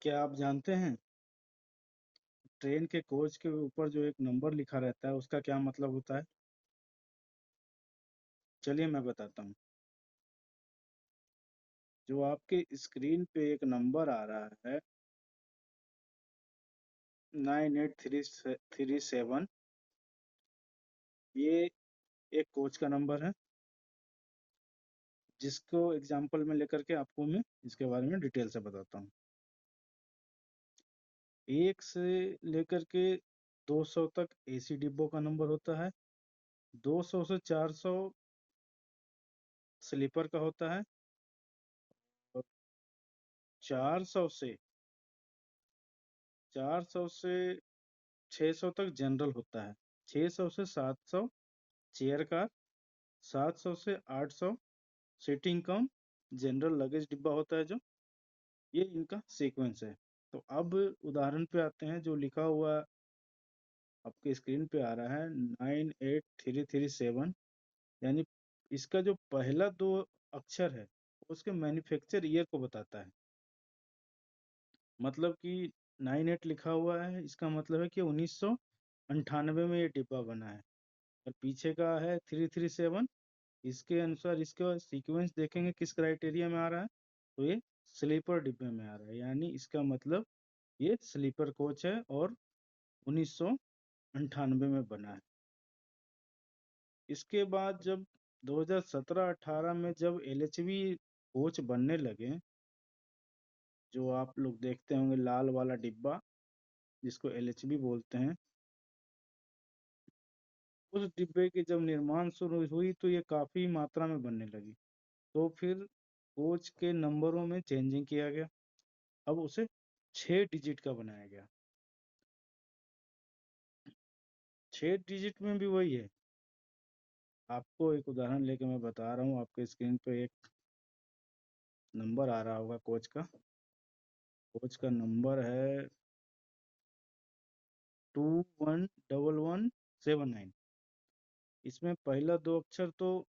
क्या आप जानते हैं ट्रेन के कोच के ऊपर जो एक नंबर लिखा रहता है उसका क्या मतलब होता है? चलिए मैं बताता हूँ। जो आपके स्क्रीन पे एक नंबर आ रहा है 9837, ये एक कोच का नंबर है जिसको एग्जाम्पल में लेकर के आपको मैं इसके बारे में डिटेल से बताता हूँ। 1 से लेकर के 200 तक एसी डिब्बों का नंबर होता है। 200 से 400 स्लीपर का होता है और 400 से 600 तक जनरल होता है। 600 से 700 चेयर कार, 700 से 800 सीटिंग कम जनरल लगेज डिब्बा होता है जो, ये इनका सीक्वेंस है। तो अब उदाहरण पे आते हैं। जो लिखा हुआ आपके स्क्रीन पे आ रहा है 98337, यानी इसका जो पहला दो अक्षर है उसके मैन्युफैक्चर ईयर को बताता है। मतलब कि 98 लिखा हुआ है, इसका मतलब है कि 1998 में ये डिब्बा बना है। और पीछे का है 337, इसके अनुसार इसका सीक्वेंस देखेंगे किस क्राइटेरिया में आ रहा है, तो ये स्लीपर डिब्बे में आ रहा है, यानी इसका मतलब ये स्लीपर कोच है और 1998 में बना है। इसके बाद जब 2017-18 में जब एलएचबी कोच बनने लगे, जो आप लोग देखते होंगे लाल वाला डिब्बा जिसको एलएचबी बोलते हैं, उस डिब्बे की जब निर्माण शुरू हुई तो ये काफी मात्रा में बनने लगी। तो फिर कोच के नंबरों में चेंजिंग किया गया। अब उसे 6 डिजिट का बनाया गया। 6 डिजिट में भी वही है। आपको एक उदाहरण लेके मैं बता रहा हूँ। आपके स्क्रीन पे एक नंबर आ रहा होगा कोच का। कोच का नंबर है 211179। इसमें पहला दो अक्षर तो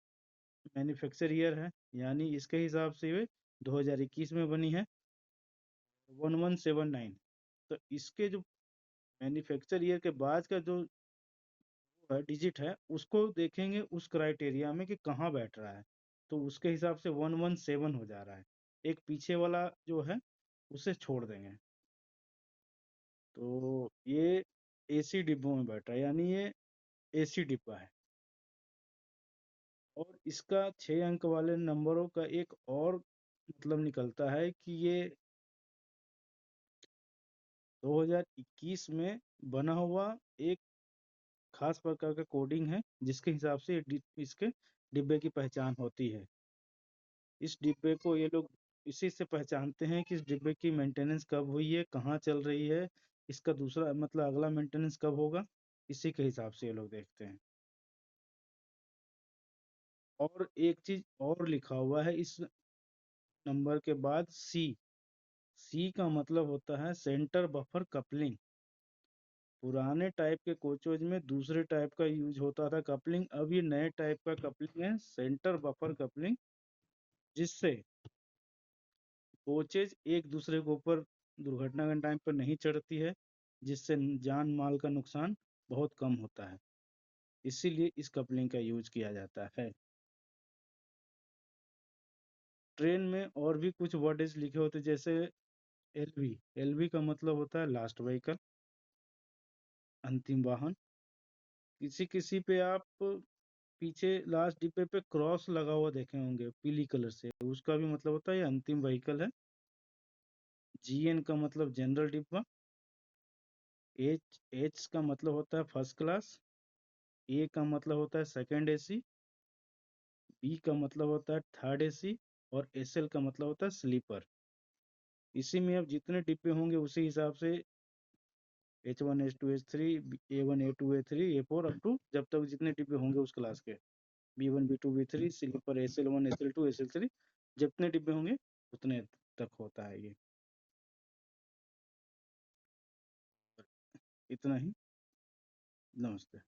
मैन्युफैक्चर ईयर है, यानी इसके हिसाब से ये 2021 में बनी है 1179। तो इसके जो मैन्युफैक्चर ईयर के बाद का जो डिजिट है उसको देखेंगे उस क्राइटेरिया में कि कहाँ बैठ रहा है, तो उसके हिसाब से 117 हो जा रहा है। एक पीछे वाला जो है उसे छोड़ देंगे। तो ये एसी डिब्बों में बैठ रहा है, यानी ये एसी डिब्बा है। और इसका 6 अंक वाले नंबरों का एक और मतलब निकलता है कि ये 2021 में बना हुआ एक खास प्रकार का कोडिंग है जिसके हिसाब से इसके डिब्बे की पहचान होती है। इस डिब्बे को ये लोग इसी से पहचानते हैं कि इस डिब्बे की मेंटेनेंस कब हुई है, कहाँ चल रही है, इसका दूसरा मतलब अगला मेंटेनेंस कब होगा, इसी के हिसाब से ये लोग देखते हैं। और एक चीज और लिखा हुआ है इस नंबर के बाद, सी। सी का मतलब होता है सेंटर बफर कपलिंग। पुराने टाइप के कोचेज में दूसरे टाइप का यूज होता था कपलिंग, अब ये नए टाइप का कपलिंग है सेंटर बफर कपलिंग, जिससे कोचेज एक दूसरे के ऊपर दुर्घटना के टाइम पर नहीं चढ़ती है, जिससे जान माल का नुकसान बहुत कम होता है। इसीलिए इस कपलिंग का यूज किया जाता है। ट्रेन में और भी कुछ वर्डेज लिखे होते हैं, जैसे एलवी। एलवी का मतलब होता है लास्ट व्हीकल, अंतिम वाहन। किसी किसी पे आप पीछे लास्ट डिब्बे पे क्रॉस लगा हुआ देखे होंगे पीली कलर से, उसका भी मतलब होता है ये अंतिम व्हीकल है। जीएन का मतलब जनरल डिब्बा। एच एच का मतलब होता है फर्स्ट क्लास। ए का मतलब होता है सेकंड एसी। बी का मतलब होता है थर्ड एसी। और एसएल का मतलब होता है स्लीपर। इसी में अब जितने डिब्बे होंगे उसी हिसाब से H1 H2 H3 A1 A2 A3 A4 up to जब तक जितने डिब्बे होंगे उस क्लास के, B1 B2 B3 sleeper SL1 SL2 SL3, जितने डिब्बे होंगे उतने तक होता है ये। इतना ही। नमस्ते।